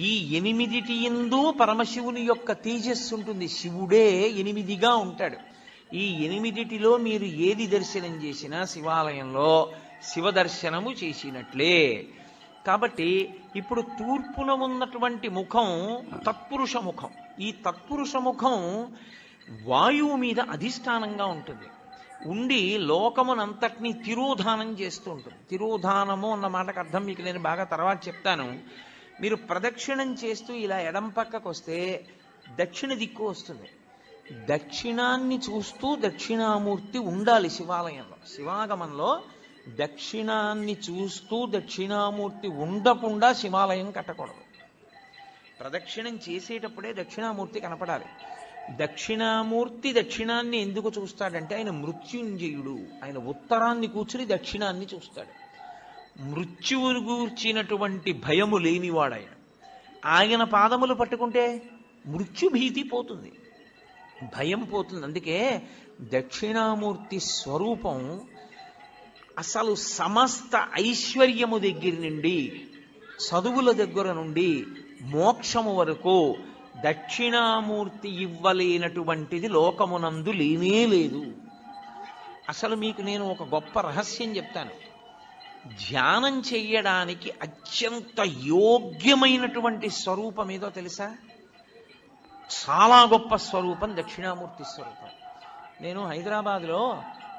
ఈ 8 యందు పరమశివుని యొక్క తేజస్సు ఉంటుంది. శివుడే 8గా ఉంటాడు. ఈ 8 మీరు ఏది దర్శనం చేసినా శివాలయంలో శివదర్శనము చేసినట్లే. కాబట్టి ఇప్పుడు తూర్పున ఉన్నటువంటి ముఖం తత్పురుష ముఖం. ఈ తత్పురుష ముఖం వాయువు మీద అధిష్టానంగా ఉంటుంది. ఉండి లోకమునంతటినీ తిరోధానం చేస్తూ ఉంటుంది. తిరోధానము అన్న మాటకు అర్థం మీకు నేను బాగా తర్వాత చెప్తాను. మీరు ప్రదక్షిణం చేస్తూ ఇలా ఎడం పక్కకు వస్తే దక్షిణ దిక్కు వస్తుంది. దక్షిణాన్ని చూస్తూ దక్షిణామూర్తి ఉండాలి శివాలయంలో. శివాగమంలో దక్షిణాన్ని చూస్తూ దక్షిణామూర్తి ఉండకుండా శివాలయం కట్టకూడదు. ప్రదక్షిణం చేసేటప్పుడే దక్షిణామూర్తి కనపడాలి. దక్షిణామూర్తి దక్షిణాన్ని ఎందుకు చూస్తాడంటే ఆయన మృత్యుంజయుడు. ఆయన ఉత్తరాన్ని కూర్చుని దక్షిణాన్ని చూస్తాడు. మృత్యువును గూర్చినటువంటి భయము లేనివాడాయన. ఆయన పాదములు పట్టుకుంటే మృత్యుభీతి పోతుంది, భయం పోతుంది. అందుకే దక్షిణామూర్తి స్వరూపం అసలు సమస్త ఐశ్వర్యము దగ్గర నుండి, చదువుల దగ్గర నుండి, మోక్షము వరకు దక్షిణామూర్తి ఇవ్వలేనటువంటిది లోకమునందు లేనే లేదు. అసలు మీకు నేను ఒక గొప్ప రహస్యం చెప్తాను. ధ్యానం చెయ్యడానికి అత్యంత యోగ్యమైనటువంటి స్వరూపం ఏదో తెలుసా? చాలా గొప్ప స్వరూపం దక్షిణామూర్తి స్వరూపం. నేను హైదరాబాద్లో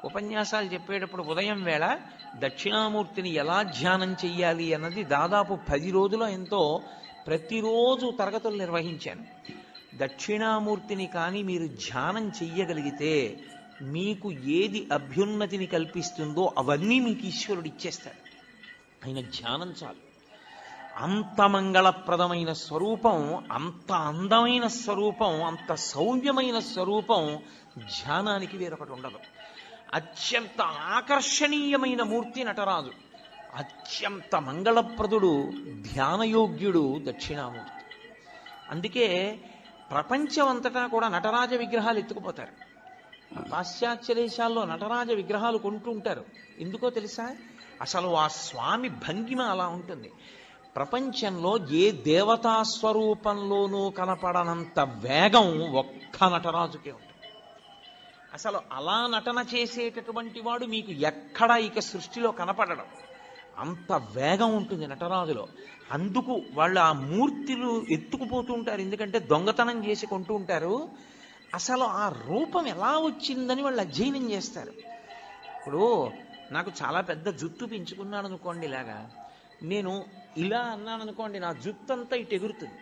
ఉపన్యాసాలు చెప్పేటప్పుడు ఉదయం వేళ దక్షిణామూర్తిని ఎలా ధ్యానం చెయ్యాలి అన్నది దాదాపు 10 రోజులు ఎంతో ప్రతిరోజు తరగతులు నిర్వహించాను. దక్షిణామూర్తిని కానీ మీరు ధ్యానం చెయ్యగలిగితే మీకు ఏది అభ్యున్నతిని కల్పిస్తుందో అవన్నీ మీకు ఈశ్వరుడు ఇచ్చేస్తాడు. ఆయన ధ్యానం చాలు. అంత మంగళప్రదమైన స్వరూపం, అంత అందమైన స్వరూపం, అంత సౌమ్యమైన స్వరూపం ధ్యానానికి వేరొకటి ఉండదు. అత్యంత ఆకర్షణీయమైన మూర్తి నటరాజు. అత్యంత మంగళప్రదుడు, ధ్యానయోగ్యుడు దక్షిణామూర్తి. అందుకే ప్రపంచం అంతటా కూడా నటరాజ విగ్రహాలు ఎత్తుకుపోతారు. పాశ్చాత్య దేశాల్లో నటరాజ విగ్రహాలు కొంటూ ఉంటారు. ఎందుకో తెలుసా? అసలు ఆ స్వామి భంగిమ అలా ఉంటుంది. ప్రపంచంలో ఏ దేవతా స్వరూపంలోనూ కనపడనంత వేగం ఒక్క నటరాజుకే ఉంటుంది. అసలు అలా నటన చేసేటటువంటి వాడు మీకు ఎక్కడ ఇక సృష్టిలో కనపడడం. అంత వేగం ఉంటుంది నటరాజులో. అందుకు వాళ్ళు ఆ మూర్తులు ఎత్తుకుపోతూ ఉంటారు. ఎందుకంటే దొంగతనం చేసి కొంటూ ఉంటారు. అసలు ఆ రూపం ఎలా వచ్చిందని వాళ్ళు అధ్యయనం చేస్తారు. ఇప్పుడు నాకు చాలా పెద్ద జుత్తు పెంచుకున్నాను అనుకోండి, ఇలాగా నేను ఇలా అన్నాను అనుకోండి, నా జుత్తు అంతా ఇటు ఎగురుతుంది.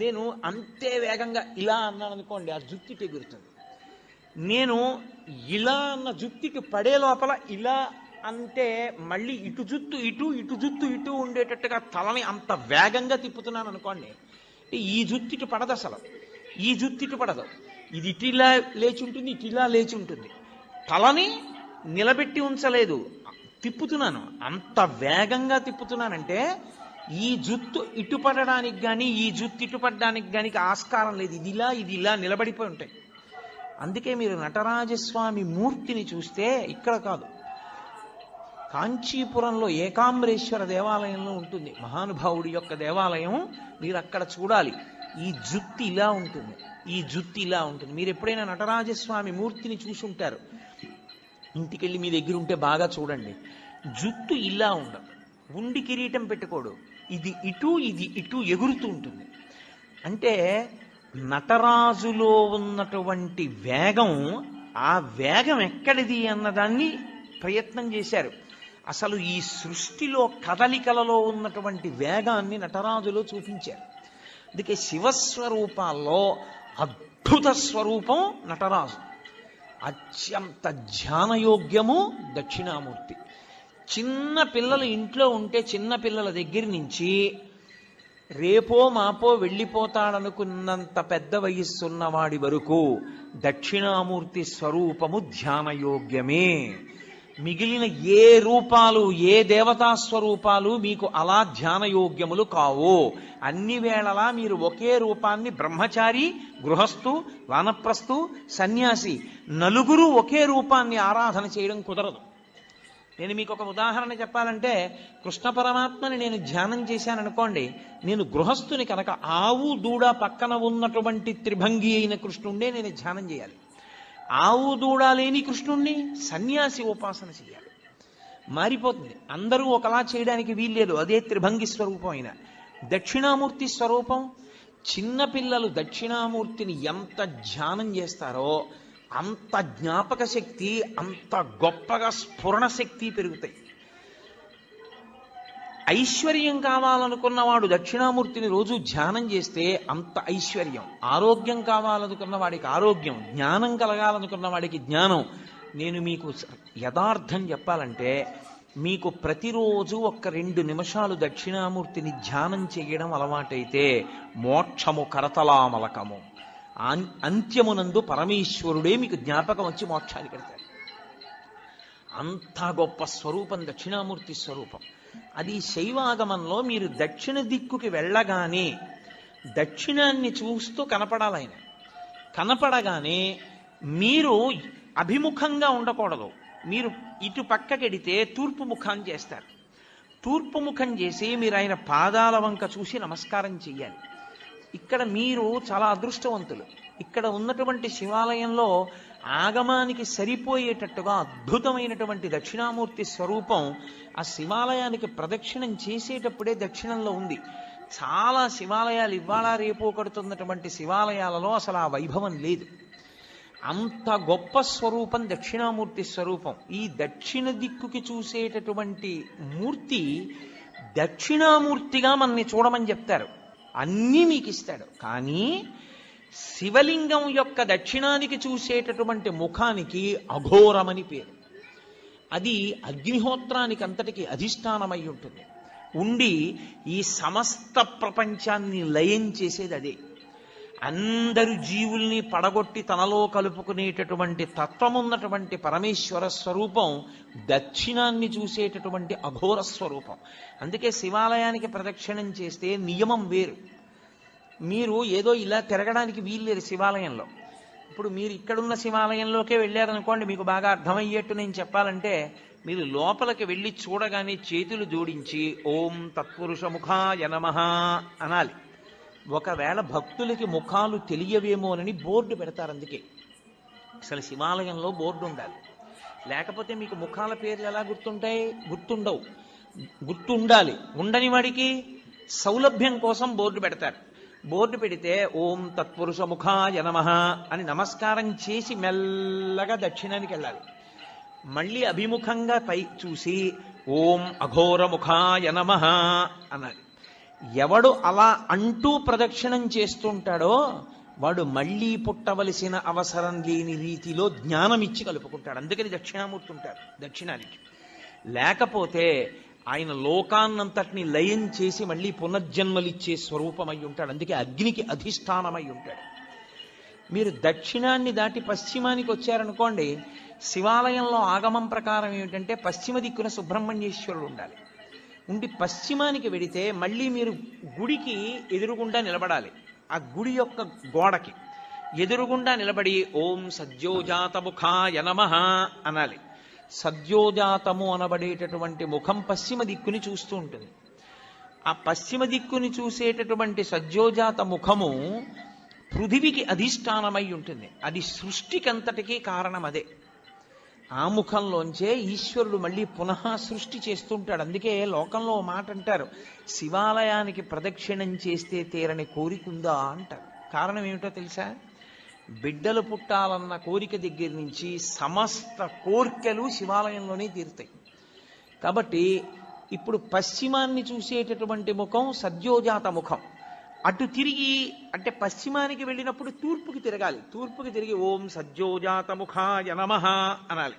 నేను అంతే వేగంగా ఇలా అన్నాను అనుకోండి, ఆ జుత్తు ఇటు ఎగురుతుంది. నేను ఇలా అన్న జుత్తుకి పడే లోపల ఇలా అంటే మళ్ళీ ఇటు జుత్తు ఇటు, ఇటు జుత్తు ఇటు ఉండేటట్టుగా తలని అంత వేగంగా తిప్పుతున్నాను అనుకోండి, ఈ జుత్తు ఇటు పడదు. అసలు ఈ జుత్తు ఇటు పడదు. ఇది ఇటిలా లేచి ఉంటుంది, ఇటిలా లేచి ఉంటుంది. తలని నిలబెట్టి ఉంచలేదు, తిప్పుతున్నాను. అంత వేగంగా తిప్పుతున్నానంటే ఈ జుత్తు ఇటు పడడానికి కానీ ఈ జుత్తు ఇటు పడడానికి కానీ ఆస్కారం లేదు. ఇది ఇలా నిలబడిపోయి ఉంటాయి. అందుకే మీరు నటరాజస్వామి మూర్తిని చూస్తే ఇక్కడ కాదు, కాంచీపురంలో ఏకాంబరేశ్వర దేవాలయంలో ఉంటుంది. మహానుభావుడి యొక్క దేవాలయం, మీరు అక్కడ చూడాలి. ఈ జుత్తి ఇలా ఉంటుంది, ఈ జుత్తి ఇలా ఉంటుంది. మీరు ఎప్పుడైనా నటరాజస్వామి మూర్తిని చూసి ఉంటారు, ఇంటికెళ్ళి మీ దగ్గర ఉంటే బాగా చూడండి. జుత్తు ఇలా ఉండదు, ఉండి కిరీటం పెట్టుకోడు, ఇది ఇటు ఎగురుతూ ఉంటుంది. అంటే నటరాజులో ఉన్నటువంటి వేగం, ఆ వేగం ఎక్కడిది అన్నదాన్ని ప్రయత్నం చేశారు. అసలు ఈ సృష్టిలో కదలికలలో ఉన్నటువంటి వేగాన్ని నటరాజులో చూపించారు. అందుకే శివస్వరూపాల్లో అద్భుత స్వరూపం నటరాజు. అత్యంత ధ్యానయోగ్యము దక్షిణామూర్తి. చిన్న పిల్లలు ఇంట్లో ఉంటే చిన్న పిల్లల దగ్గర నుంచి రేపో మాపో వెళ్ళిపోతాడనుకున్నంత పెద్ద వయస్సున్నవాడి వరకు దక్షిణామూర్తి స్వరూపము ధ్యానయోగ్యమే. మిగిలిన ఏ రూపాలు, ఏ దేవతా స్వరూపాలు మీకు అలా ధ్యానయోగ్యములు కావు. అన్ని వేళలా మీరు ఒకే రూపాన్ని, బ్రహ్మచారి, గృహస్థు, వానప్రస్థు, సన్యాసి, నలుగురు ఒకే రూపాన్ని ఆరాధన చేయడం కుదరదు. నేను మీకు ఒక ఉదాహరణ చెప్పాలంటే, కృష్ణ పరమాత్మని నేను ధ్యానం చేశాననుకోండి, నేను గృహస్థుని కనుక ఆవు దూడ పక్కన ఉన్నటువంటి త్రిభంగి అయిన కృష్ణుండే నేను ధ్యానం చేయాలి. ఆవు దూడ లేని కృష్ణుణ్ణి సన్యాసి ఉపాసన చేయాలి. మారిపోతుంది. అందరూ ఒకలా చేయడానికి వీల్లేదు. అదే త్రిభంగి స్వరూపం అయిన దక్షిణామూర్తి స్వరూపం. చిన్నపిల్లలు దక్షిణామూర్తిని ఎంత ధ్యానం చేస్తారో అంత జ్ఞాపక శక్తి, అంత గొప్పగా స్ఫురణ శక్తి పెరుగుతాయి. ఐశ్వర్యం కావాలనుకున్నవాడు దక్షిణామూర్తిని రోజు ధ్యానం చేస్తే అంత ఐశ్వర్యం. ఆరోగ్యం కావాలనుకున్న వాడికి ఆరోగ్యం, జ్ఞానం కలగాలనుకున్న వాడికి జ్ఞానం. నేను మీకు యథార్థం చెప్పాలంటే, మీకు ప్రతిరోజు 1-2 నిమిషాలు దక్షిణామూర్తిని ధ్యానం చేయడం అలవాటైతే మోక్షము కరతలామలకము. అంత్యమునందు పరమేశ్వరుడే మీకు జ్ఞాపకం వచ్చి మోక్షానికి వెళ్తాడు. అంత గొప్ప స్వరూపం దక్షిణామూర్తి స్వరూపం. అది శైవాగమంలో మీరు దక్షిణ దిక్కుకి వెళ్ళగానే దక్షిణాన్ని చూస్తూ కనపడాలి. ఆయన కనపడగానే మీరు అభిముఖంగా ఉండకూడదు. మీరు ఇటు పక్కకెడితే తూర్పు ముఖం చేస్తారు. తూర్పు ముఖం చేసి మీరు ఆయన పాదాల వంక చూసి నమస్కారం చెయ్యాలి. ఇక్కడ మీరు చాలా అదృష్టవంతులు. ఇక్కడ ఉన్నటువంటి శివాలయంలో ఆగమానికి సరిపోయేటట్టుగా అద్భుతమైనటువంటి దక్షిణామూర్తి స్వరూపం ఆ శివాలయానికి ప్రదక్షిణం చేసేటప్పుడే దక్షిణంలో ఉంది. చాలా శివాలయాలు ఇవాళ రేపు కడుతున్నటువంటి శివాలయాలలో అసలు ఆ వైభవం లేదు. అంత గొప్ప స్వరూపం దక్షిణామూర్తి స్వరూపం. ఈ దక్షిణ దిక్కుకి చూసేటటువంటి మూర్తి దక్షిణామూర్తిగా మనని చూడమని చెప్తారు. అన్నీ మీకు ఇస్తాడు. కానీ శివలింగం యొక్క దక్షిణానికి చూసేటటువంటి ముఖానికి అఘోరమని పేరు. అది అగ్నిహోత్రానికి అంతటికి అధిష్టానమై ఉంటుంది. ఉండి ఈ సమస్త ప్రపంచాన్ని లయం చేసేది అదే. అందరు జీవుల్ని పడగొట్టి తనలో కలుపుకునేటటువంటి తత్వమున్నటువంటి పరమేశ్వర స్వరూపం దక్షిణాన్ని చూసేటటువంటి అఘోర స్వరూపం. అందుకే శివాలయానికి ప్రదక్షిణం చేస్తే నియమం వేరు. మీరు ఏదో ఇలా తిరగడానికి వీల్లేదు శివాలయంలో. ఇప్పుడు మీరు ఇక్కడున్న శివాలయంలోకే వెళ్ళారనుకోండి, మీకు బాగా అర్థమయ్యేట్టు నేను చెప్పాలంటే, మీరు లోపలికి వెళ్ళి చూడగానే చేతులు జోడించి ఓం తత్పురుష ముఖాయ నమః అనాలి. ఒకవేళ భక్తులకి ముఖాలు తెలియవేమోనని బోర్డు పెడతారు. అందుకే అసలు శివాలయంలో బోర్డు ఉండాలి. లేకపోతే మీకు ముఖాల పేర్లు ఎలా గుర్తుంటాయి? గుర్తుండవు. గుర్తుండాలి. ఉండని వాడికి సౌలభ్యం కోసం బోర్డు పెడతారు. బోర్డు పెడితే ఓం తత్పురుష ముఖాయ నమః అని నమస్కారం చేసి మెల్లగా దక్షిణానికి వెళ్ళాలి. మళ్ళీ అభిముఖంగా పై చూసి ఓం అఘోర ముఖాయ నమః అనాలి. ఎవడు అలా అంటూ ప్రదక్షిణం చేస్తుంటాడో వాడు మళ్ళీ పుట్టవలసిన అవసరం లేని రీతిలో జ్ఞానం ఇచ్చి కలుపుకుంటాడు. అందుకని దక్షిణామూర్తి ఉంటారు దక్షిణానికి. లేకపోతే ఆయన లోకాన్నంతటిని లయం చేసి మళ్ళీ పునర్జన్మలిచ్చే స్వరూపమై ఉంటాడు. అందుకే అగ్నికి అధిష్టానమై ఉంటాడు. మీరు దక్షిణాన్ని దాటి పశ్చిమానికి వచ్చారనుకోండి, శివాలయంలో ఆగమం ప్రకారం ఏమిటంటే పశ్చిమ దిక్కున సుబ్రహ్మణ్యేశ్వరుడు ఉండాలి. ఉండి పశ్చిమానికి వెడితే మళ్ళీ మీరు గుడికి ఎదురుగుండా నిలబడాలి. ఆ గుడి యొక్క గోడకి ఎదురుగుండా నిలబడి ఓం సద్యోజాతముఖాయ నమః అనాలి. సద్యోజాతము అనబడేటటువంటి ముఖం పశ్చిమ దిక్కుని చూస్తూ ఉంటుంది. ఆ పశ్చిమ దిక్కుని చూసేటటువంటి సద్యోజాత ముఖము పృథివికి అధిష్టానమై ఉంటుంది. అది సృష్టికంతటికీ కారణం అదే. ఆ ముఖంలోంచే ఈశ్వరుడు మళ్ళీ పునః సృష్టి చేస్తుంటాడు. అందుకే లోకంలో మాట అంటారు, శివాలయానికి ప్రదక్షిణం చేస్తే తీరని కోరికుందా అంటారు. కారణం ఏమిటో తెలుసా? బిడ్డలు పుట్టాలన్న కోరిక దగ్గర నుంచి సమస్త కోర్కెలు శివాలయంలోనే తీరుతాయి. కాబట్టి ఇప్పుడు పశ్చిమాన్ని చూసేటటువంటి ముఖం సద్యోజాత ముఖం. అటు తిరిగి అంటే పశ్చిమానికి వెళ్ళినప్పుడు తూర్పుకి తిరగాలి. తూర్పుకి తిరిగి ఓం సద్యోజాత ముఖాయ నమః అనాలి.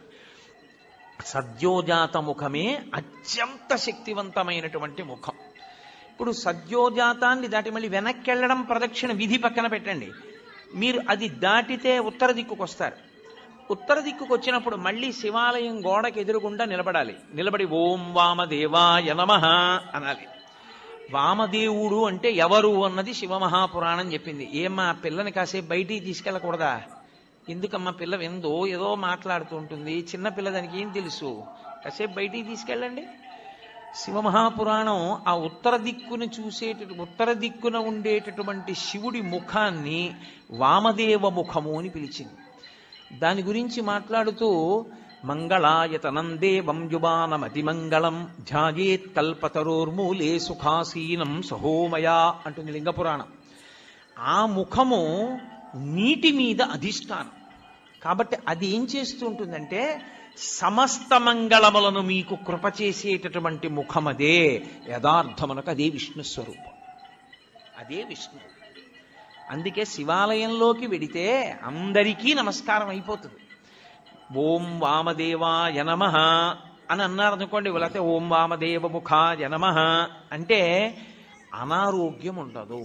సద్యోజాత ముఖమే అత్యంత శక్తివంతమైనటువంటి ముఖం. ఇప్పుడు సద్యోజాతాన్ని దాటి మళ్ళీ వెనక్కి వెళ్ళడం ప్రదక్షిణ విధి పక్కన పెట్టండి. మీరు అది దాటితే ఉత్తర దిక్కుకు వస్తారు. ఉత్తర దిక్కుకు వచ్చినప్పుడు మళ్ళీ శివాలయం గోడకి ఎదురుగుండా నిలబడాలి. నిలబడి ఓం వామదేవాయ నమః అనాలి. వామదేవుడు అంటే ఎవరు అన్నది శివమహాపురాణం చెప్పింది. ఏమ్మా పిల్లని కాసేపు బయటికి తీసుకెళ్ళకూడదా? ఎందుకమ్మా పిల్ల ఎందో ఏదో మాట్లాడుతూ ఉంటుంది, చిన్న పిల్ల దానికి ఏం తెలుసు, కాసేపు బయటికి తీసుకెళ్ళండి. శివమహాపురాణం ఆ ఉత్తర దిక్కున ఉండేటటువంటి శివుడి ముఖాన్ని వామదేవ ముఖము అని పిలిచింది. దాని గురించి మాట్లాడుతూ మంగళాయతనం దేవం యువానమతిమంగళం ధ్యాయేత్ కల్పతరోర్మూలే సుఖాసీనం సహోమయా అంటుంది లింగపురాణం. ఆ ముఖము నీటి మీద అధిష్టానం కాబట్టి అది ఏం చేస్తూ ఉంటుందంటే సమస్త మంగళములను మీకు కృప చేసేటటువంటి ముఖమదే. యథార్థమునకు అదే విష్ణు స్వరూపం, అదే విష్ణు. అందుకే శివాలయంలోకి వెడితే అందరికీ నమస్కారం అయిపోతుంది. ఓం వామదేవాయ నమః అని అన్నారనుకోండి, లేకపోతే ఓం వామదేవ ముఖాయ నమః అంటే అనారోగ్యం ఉండదు.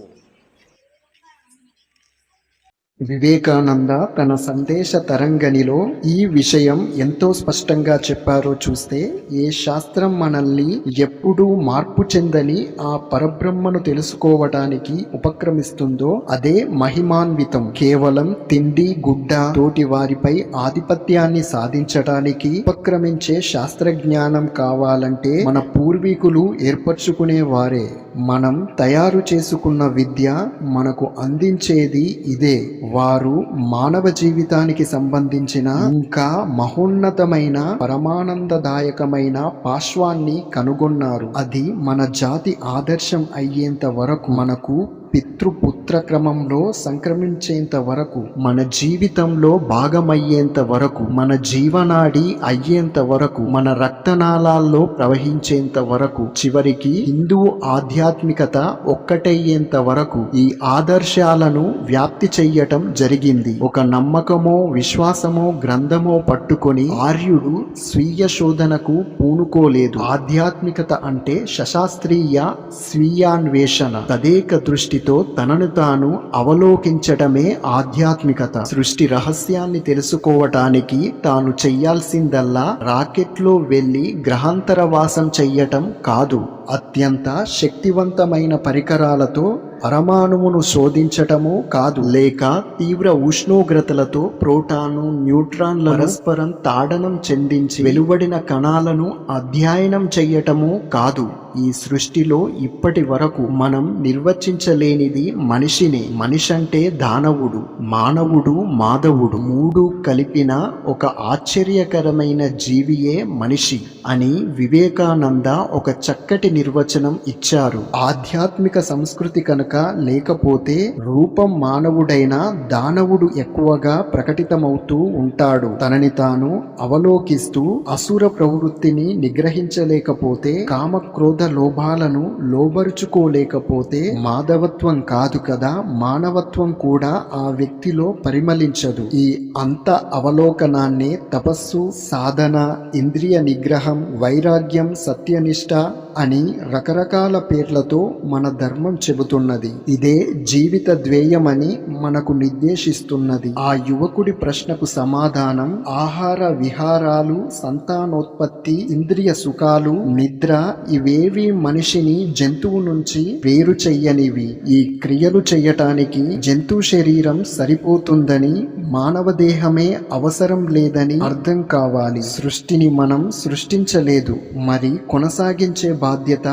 వివేకానంద తన సందేశ తరంగణిలో ఈ విషయం ఎంతో స్పష్టంగా చెప్పారో చూస్తే, ఏ శాస్త్రం మనల్ని ఎప్పుడూ మార్పు చెందని ఆ పరబ్రహ్మను తెలుసుకోవటానికి ఉపక్రమిస్తుందో అదే మహిమాన్వితం. కేవలం తిండి గుడ్డ తోటి వారిపై ఆధిపత్యాన్ని సాధించటానికి ఉపక్రమించే శాస్త్రజ్ఞానం కావాలంటే మన పూర్వీకులు ఏర్పరచుకునే వారే. మనం తయారు చేసుకున్న విద్య మనకు అందించేది ఇదే. వారు మానవ జీవితానికి సంబంధించిన ఇంకా మహోన్నతమైన పరమానందదాయకమైన పాశ్వాన్ని కనుగొన్నారు. అది మన జాతి ఆదర్శం అయ్యేంత వరకు, మనకు పితృపుత్ర క్రమంలో సంక్రమించేంత వరకు, మన జీవితంలో భాగమయ్యేంత వరకు, మన జీవనాడి అయ్యేంత వరకు, మన రక్తనాళాల్లో ప్రవహించేంత వరకు, చివరికి హిందూ ఆధ్యాత్మికత ఒక్కటయ్యేంత వరకు ఈ ఆదర్శాలను వ్యాప్తి చెయ్యటం జరిగింది. ఒక నమ్మకమో విశ్వాసమో గ్రంథమో పట్టుకొని ఆర్యుడు స్వీయ శోధనకు పూనుకోలేదు. ఆధ్యాత్మికత అంటే శశాస్త్రీయ స్వీయాన్వేషణ, తదేక దృష్టి తనను తాను అవలోకించటమే ఆధ్యాత్మికత. సృష్టి రహస్యాన్ని తెలుసుకోవటానికి తాను చెయ్యాల్సిందల్లా రాకెట్లో వెళ్లి గ్రహాంతర వాసం చెయ్యటం కాదు. అత్యంత శక్తివంతమైన పరికరాలతో పరమాణువును శోధించటమో కాదు, లేక తీవ్ర ఉష్ణోగ్రతలతో ప్రోటాను న్యూట్రాన్లను పరస్పరం తాడనం చెందించి వెలువడిన కణాలను అధ్యయనం చెయ్యటమో కాదు. ఈ సృష్టిలో ఇప్పటి వరకు మనం నిర్వచించలేనిది మనిషినే. మనిషంటే దానవుడు, మానవుడు, మాధవుడు మూడు కలిపిన ఒక ఆశ్చర్యకరమైన జీవియే మనిషి అని వివేకానంద ఒక చక్కటి నిర్వచనం ఇచ్చారు. ఆధ్యాత్మిక సంస్కృతి కనుక లేకపోతే రూపం మానవుడైనా దానవుడు ఎక్కువగా ప్రకటితమవుతూ ఉంటాడు. తనని తాను అవలోకిస్తూ అసుర ప్రవృత్తిని నిగ్రహించలేకపోతే, కామక్రోధ లోభాలను లోబరుచుకోలేకపోతే మాధవత్వం కాదు కదా, మానవత్వం కూడా ఆ వ్యక్తిలో పరిమళించదు. ఈ అంత అవలోకనాన్నే తపస్సు, సాధన, ఇంద్రియ నిగ్రహం, వైరాగ్యం, సత్యనిష్ట అని రకరకాల పేర్లతో మన ధర్మం చెబుతున్నది. ఇదే జీవిత ధ్యేయమని మనకు నిర్దేశిస్తున్నది. ఆ యువకుడి ప్రశ్నకు సమాధానం ఆహార విహారాలు, సంతానోత్పత్తి, ఇంద్రియ సుఖాలు, నిద్ర ఇవేవి మనిషిని జంతువు నుంచి వేరు చెయ్యనివి. ఈ క్రియలు చెయ్యటానికి జంతు శరీరం సరిపోతుందని, మానవ దేహమే అవసరం లేదని అర్థం కావాలి. సృష్టిని మనం సృష్టించలేదు, మరి కొనసాగించే బాధ్యత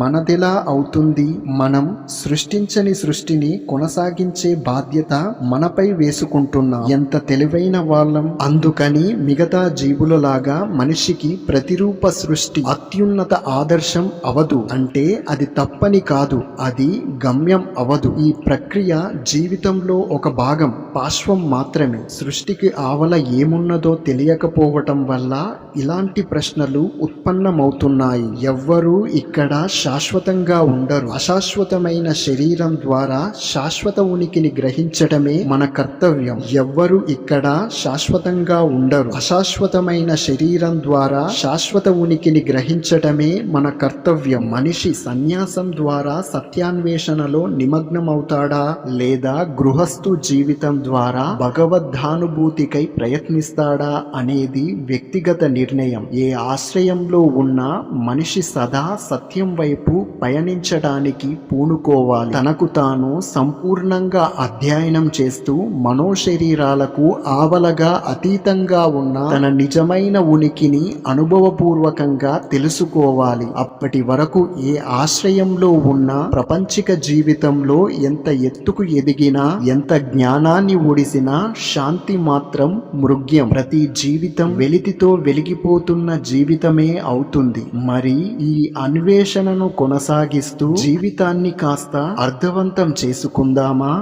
మనదెలా అవుతుంది? మనం సృష్టించని సృష్టిని కొనసాగించే బాధ్యత మనపై వేసుకుంటున్నాం. ఎంత తెలివైన వాళ్ళం! అందుకని మిగతా జీవులలాగా మనిషికి ప్రతిరూప సృష్టి అత్యున్నత ఆదర్శం అవదు. అంటే అది తప్పని కాదు, అది గమ్యం అవదు. ఈ ప్రక్రియ జీవితంలో ఒక భాగం, పార్శ్వం మాత్రమే. సృష్టికి ఆవల ఏమున్నదో తెలియకపోవటం వల్ల ఇలాంటి ప్రశ్నలు ఉత్పన్నమవుతున్నాయి. ఎవ్వరూ ఇక్కడ శాశ్వతంగా ఉండరు. అశాశ్వతమైన శరీరం ద్వారా శాశ్వత ఉనికిని గ్రహించటమే మన కర్తవ్యం. ఎవ్వరు ఇక్కడ శాశ్వతంగా ఉండరు. అశాశ్వతమైన శరీరం ద్వారా శాశ్వత ఉనికిని గ్రహించటమే మన కర్తవ్యం. మనిషి సన్యాసం ద్వారా సత్యాన్వేషణలో నిమగ్నమవుతాడా, లేదా గృహస్థు జీవితం ద్వారా భగవద్ధానుభూతికై ప్రయత్నిస్తాడా అనేది వ్యక్తిగత నిర్ణయం. ఏ ఆశ్రయంలో ఉన్నా మనిషి సదా సత్యం వైపు పయనించడానికి పూనుకోవాలి. తనకు తాను సంపూర్ణంగా అధ్యయనం చేస్తూ మనోశరీరాలకు ఆవలగా అతీతంగా ఉన్న తన నిజమైన ఉనికిని అనుభవపూర్వకంగా తెలుసుకోవాలి. అప్పటి వరకు ఏ ఆశ్రయంలో ఉన్నా ప్రపంచిక జీవితంలో ఎంత ఎత్తుకు ఎదిగినా, ఎంత జ్ఞానాన్ని ఒడిసినా శాంతి మాత్రం మృగ్యం. ప్రతి జీవితం వెలితితో వెలిగిపోతున్న జీవితమే అవుతుంది. మరి ఈ అన్వేషణను కొనసాగిస్తూ జీవితాన్ని కాస్త అర్థవంతం చేసుకుందామా?